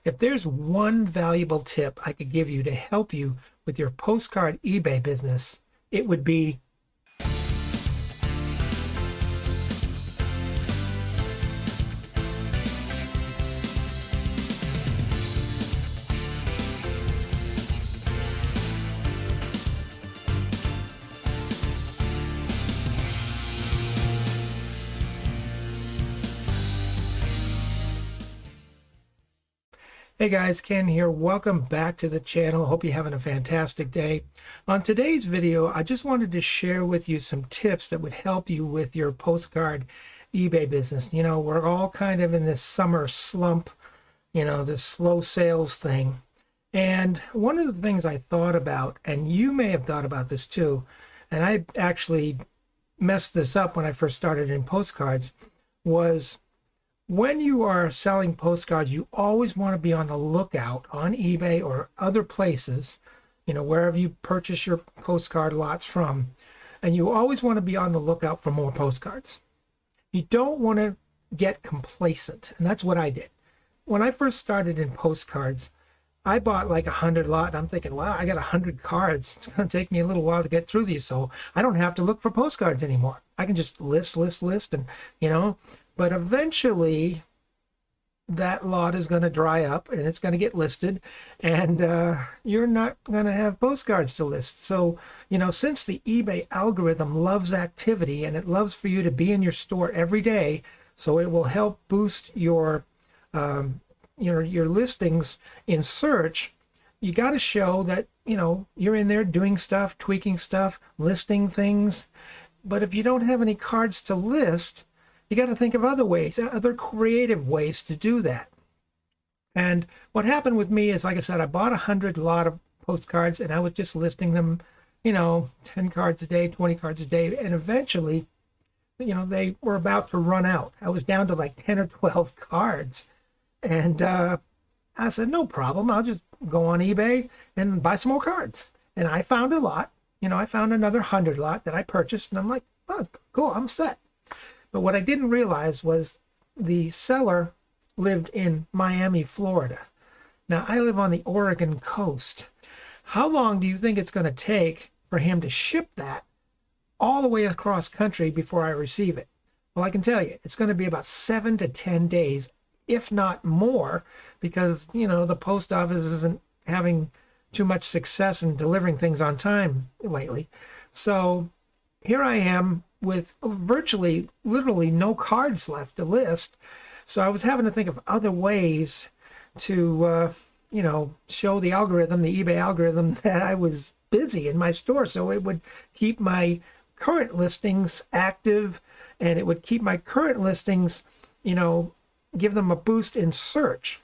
If there's one valuable tip I could give you to help you with your postcard eBay business, it would be Hey guys, Ken here. Welcome back to the channel. Hope you're having a fantastic day. On today's video, I just wanted to share with you some tips that would help you with your postcard eBay business. You know, we're all kind of in this summer slump, this slow sales thing. And one of the things I thought about, and you may have thought about this too, and I actually messed this up when I first started in postcards, was when you are selling postcards, you always want to be on the lookout on eBay or other places, wherever you purchase your postcard lots from, and you always want to be on the lookout for more postcards. You don't want to get complacent, and that's what I did. When I first started in postcards, I bought like 100 lot, and I'm thinking, wow, I got 100 cards. It's going to take me a little while to get through these, so I don't have to look for postcards anymore. I can just list, and, but eventually that lot is going to dry up and it's going to get listed, and you're not going to have postcards to list. So, since the eBay algorithm loves activity and it loves for you to be in your store every day, so it will help boost your listings in search, you got to show that, you're in there doing stuff, tweaking stuff, listing things. But if you don't have any cards to list, you got to think of other ways, other creative ways to do that. And what happened with me is, like I said, I bought 100 lot of postcards and I was just listing them, 10 cards a day, 20 cards a day. And eventually, they were about to run out. I was down to like 10 or 12 cards. And I said, no problem. I'll just go on eBay and buy some more cards. And I found a lot. I found another 100 lot that I purchased. And I'm like, oh, cool, I'm set. But what I didn't realize was the seller lived in Miami, Florida. Now, I live on the Oregon coast. How long do you think it's going to take for him to ship that all the way across country before I receive it? Well, I can tell you, it's going to be about 7 to 10 days, if not more, because, the post office isn't having too much success in delivering things on time lately. So here I am with virtually, literally no cards left to list. So I was having to think of other ways to, show the algorithm, the eBay algorithm, that I was busy in my store. So it would keep my current listings active, and it would keep my current listings, give them a boost in search.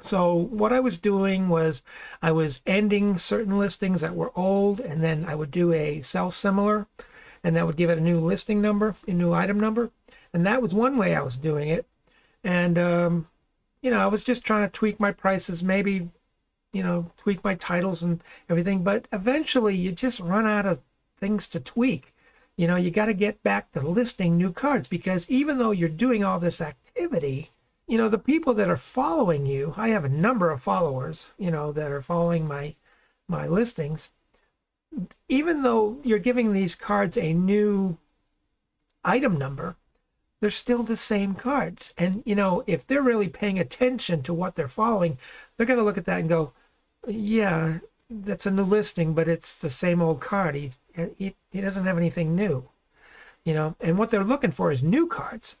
So what I was doing was I was ending certain listings that were old, and then I would do a sell similar, and that would give it a new listing number, a new item number. And that was one way I was doing it. And, I was just trying to tweak my prices, maybe, tweak my titles and everything. But eventually you just run out of things to tweak. You got to get back to listing new cards, because even though you're doing all this activity, the people that are following you, I have a number of followers, that are following my listings. Even though you're giving these cards a new item number, they're still the same cards. And, if they're really paying attention to what they're following, they're going to look at that and go, yeah, that's a new listing, but it's the same old card. He doesn't have anything new, and what they're looking for is new cards.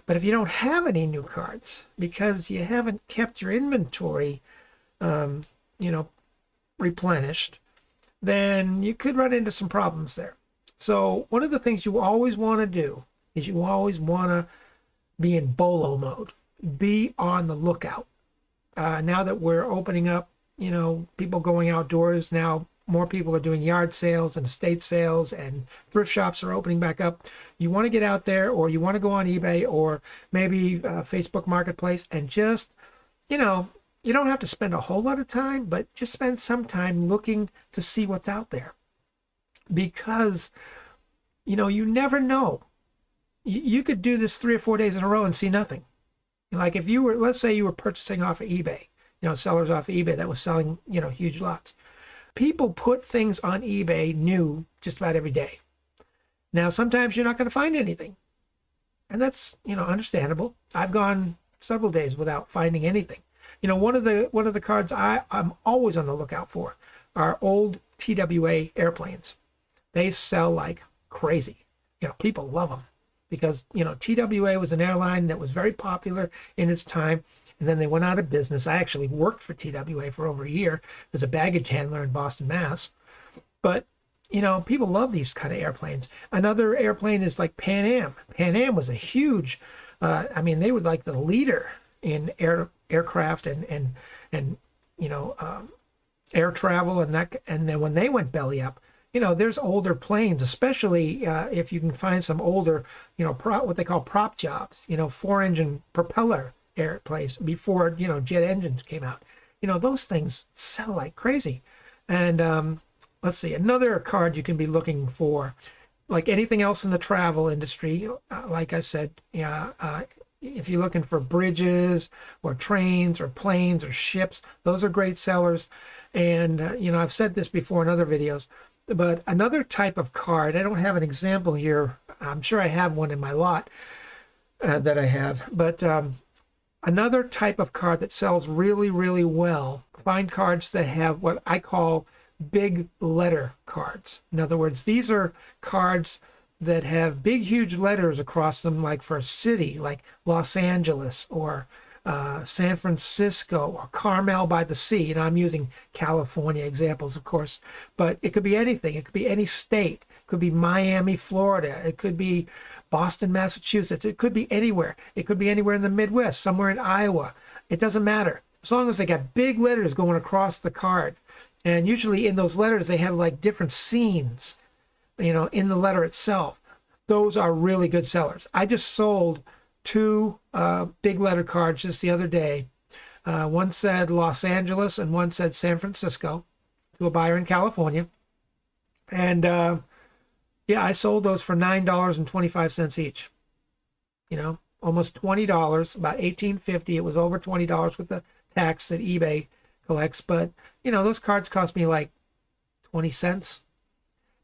But if you don't have any new cards because you haven't kept your inventory, replenished, then you could run into some problems there. So one of the things you always want to do is you always want to be in BOLO mode. Be on the lookout. Now that we're opening up, people going outdoors, now more people are doing yard sales and estate sales, and thrift shops are opening back up. You want to get out there, or you want to go on eBay, or maybe Facebook Marketplace, and just, you don't have to spend a whole lot of time, but just spend some time looking to see what's out there. Because, you never know. You could do this 3 or 4 days in a row and see nothing. Like if you were, let's say you were purchasing off of eBay, sellers off of eBay that was selling, huge lots. People put things on eBay new just about every day. Now, sometimes you're not going to find anything. And that's, understandable. I've gone several days without finding anything. One of the cards I'm always on the lookout for are old TWA airplanes. They sell like crazy. People love them because, TWA was an airline that was very popular in its time, and then they went out of business. I actually worked for TWA for over a year as a baggage handler in Boston, Mass. But, people love these kind of airplanes. Another airplane is like Pan Am. Pan Am was a huge, they were like the leader in aircraft and air travel and that. And then when they went belly up, there's older planes, especially if you can find some older, what they call prop jobs, 4-engine propeller airplanes before, jet engines came out. Those things sell like crazy. And let's see, another card you can be looking for, like anything else in the travel industry, like I said, if you're looking for bridges or trains or planes or ships, those are great sellers. And, I've said this before in other videos, but another type of card, I don't have an example here. I'm sure I have one in my lot that I have, but another type of card that sells really, really well, find cards that have what I call big letter cards. In other words, these are cards that have big, huge letters across them, like for a city, like Los Angeles or San Francisco or Carmel by the Sea. I'm using California examples, of course, but it could be anything. It could be any state. It could be Miami, Florida. It could be Boston, Massachusetts. It could be anywhere. It could be anywhere in the Midwest, somewhere in Iowa. It doesn't matter. As long as they got big letters going across the card. And usually in those letters, they have like different scenes, in the letter itself. Those are really good sellers. I just sold 2 big letter cards just the other day. One said Los Angeles and one said San Francisco to a buyer in California. And I sold those for $9.25 each. Almost $20, about $18.50. It was over $20 with the tax that eBay collects. But, those cards cost me like 20 cents.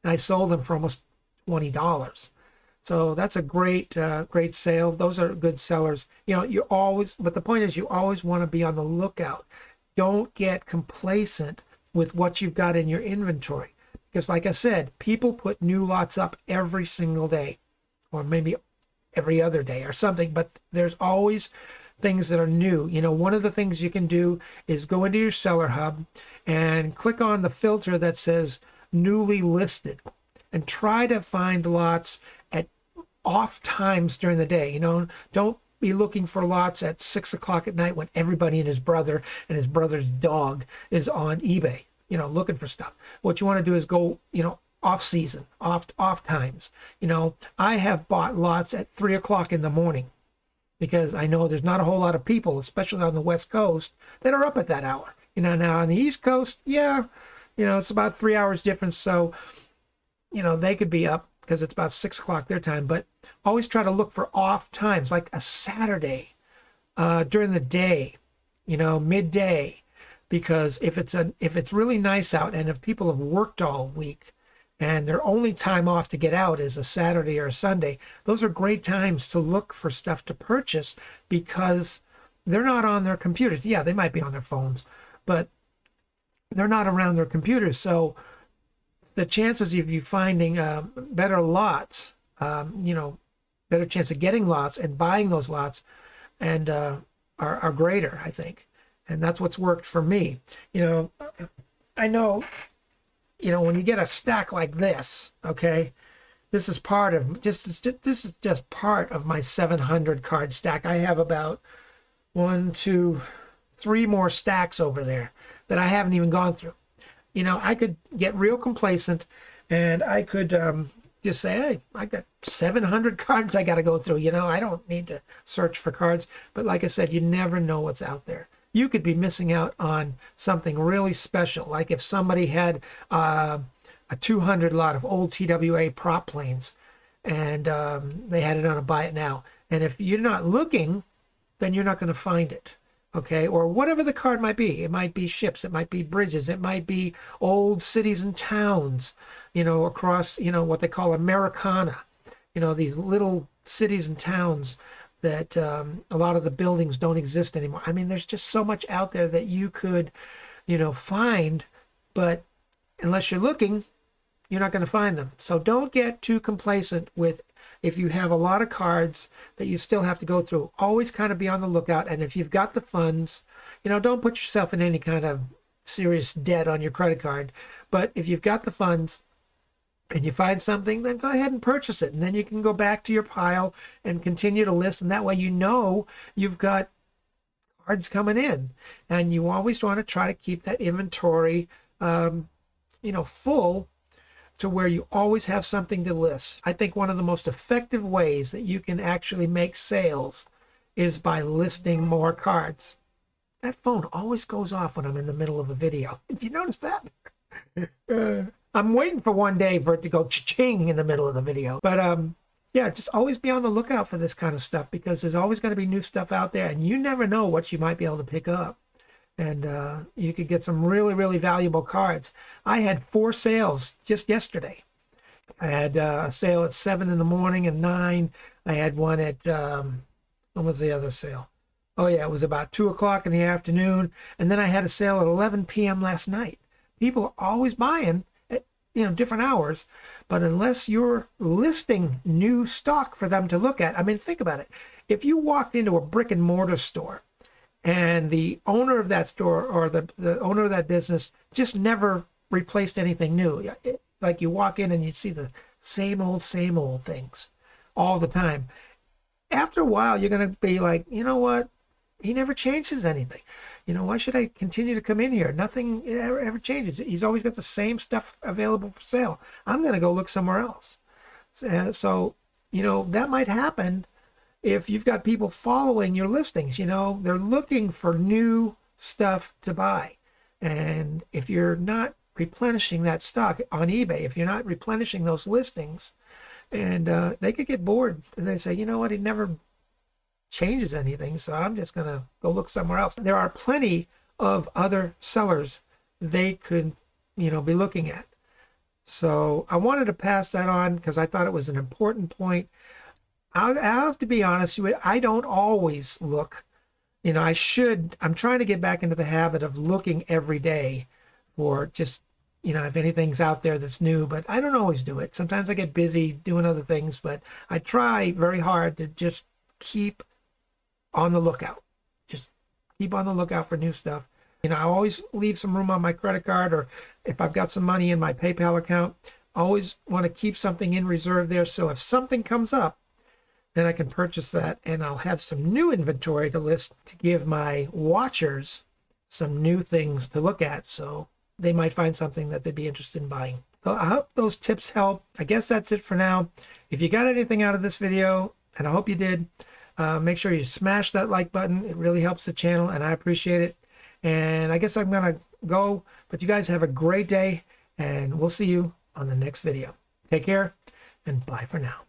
And I sold them for almost $20. So that's a great sale. Those are good sellers. But the point is you always want to be on the lookout. Don't get complacent with what you've got in your inventory. Because like I said, people put new lots up every single day, or maybe every other day or something, but there's always things that are new. One of the things you can do is go into your seller hub and click on the filter that says newly listed and try to find lots at off times during the day. Don't be looking for lots at 6 o'clock at night when everybody and his brother and his brother's dog is on eBay, looking for stuff. What you want to do is go, off season, off times. I have bought lots at 3 o'clock in the morning because I know there's not a whole lot of people, especially on the West Coast, that are up at that hour. Now on the East Coast, it's about 3 hours difference. So, they could be up because it's about 6 o'clock their time, but always try to look for off times, like a Saturday during the day, midday, because if it's really nice out and if people have worked all week and their only time off to get out is a Saturday or a Sunday, those are great times to look for stuff to purchase because they're not on their computers. Yeah, they might be on their phones, but they're not around their computers. So the chances of you finding better lots, better chance of getting lots and buying those lots and are greater, I think. And that's what's worked for me. I know, when you get a stack like this, okay, this is part of this is just part of my 700 card stack. I have about 1, 2, 3 more stacks over there that I haven't even gone through. I could get real complacent and I could just say, hey, I got 700 cards I got to go through. I don't need to search for cards. But like I said, you never know what's out there. You could be missing out on something really special. Like if somebody had a 200 lot of old TWA prop planes and they had it on a buy it now. And if you're not looking, then you're not going to find it. Okay, or whatever the card might be. It might be ships, it might be bridges, it might be old cities and towns, across, what they call Americana. These little cities and towns that a lot of the buildings don't exist anymore. I mean, there's just so much out there that you could, find, but unless you're looking, you're not going to find them. So don't get too complacent with, if you have a lot of cards that you still have to go through. Always kind of be on the lookout. And if you've got the funds, don't put yourself in any kind of serious debt on your credit card. But if you've got the funds and you find something, then go ahead and purchase it. And then you can go back to your pile and continue to list. And that way you've got cards coming in. And you always want to try to keep that inventory, full, to where you always have something to list. I think one of the most effective ways that you can actually make sales is by listing more cards. That phone always goes off when I'm in the middle of a video. Did you notice that? I'm waiting for one day for it to go cha-ching in the middle of the video. But yeah, just always be on the lookout for this kind of stuff, because there's always going to be new stuff out there, and you never know what you might be able to pick up. And you could get some really, really valuable cards. I had 4 sales just yesterday. I had a sale at 7 in the morning and 9. I had one at, when was the other sale? Oh yeah, it was about 2 o'clock in the afternoon. And then I had a sale at 11 p.m. last night. People are always buying at, different hours. But unless you're listing new stock for them to look at, I mean, think about it. If you walked into a brick and mortar store, and the owner of that store or the owner of that business just never replaced anything new. Like you walk in and you see the same old things all the time. After a while, you're going to be like, you know what? He never changes anything. Why should I continue to come in here? Nothing ever changes. He's always got the same stuff available for sale. I'm going to go look somewhere else. So, that might happen. If you've got people following your listings, they're looking for new stuff to buy. And if you're not replenishing that stock on eBay, if you're not replenishing those listings, and they could get bored and they say, you know what, he never changes anything, so I'm just going to go look somewhere else. There are plenty of other sellers they could, be looking at. So I wanted to pass that on because I thought it was an important point. I'll have to be honest with you, I don't always look. I'm trying to get back into the habit of looking every day for just, if anything's out there that's new, but I don't always do it. Sometimes I get busy doing other things, but I try very hard to just keep on the lookout. Just keep on the lookout for new stuff. I always leave some room on my credit card, or if I've got some money in my PayPal account, I always want to keep something in reserve there. So if something comes up, then I can purchase that, and I'll have some new inventory to list to give my watchers some new things to look at, so they might find something that they'd be interested in buying. So I hope those tips help. I guess that's it for now. If you got anything out of this video, and I hope you did, make sure you smash that like button. It really helps the channel, and I appreciate it. And I guess I'm going to go, but you guys have a great day, and we'll see you on the next video. Take care, and bye for now.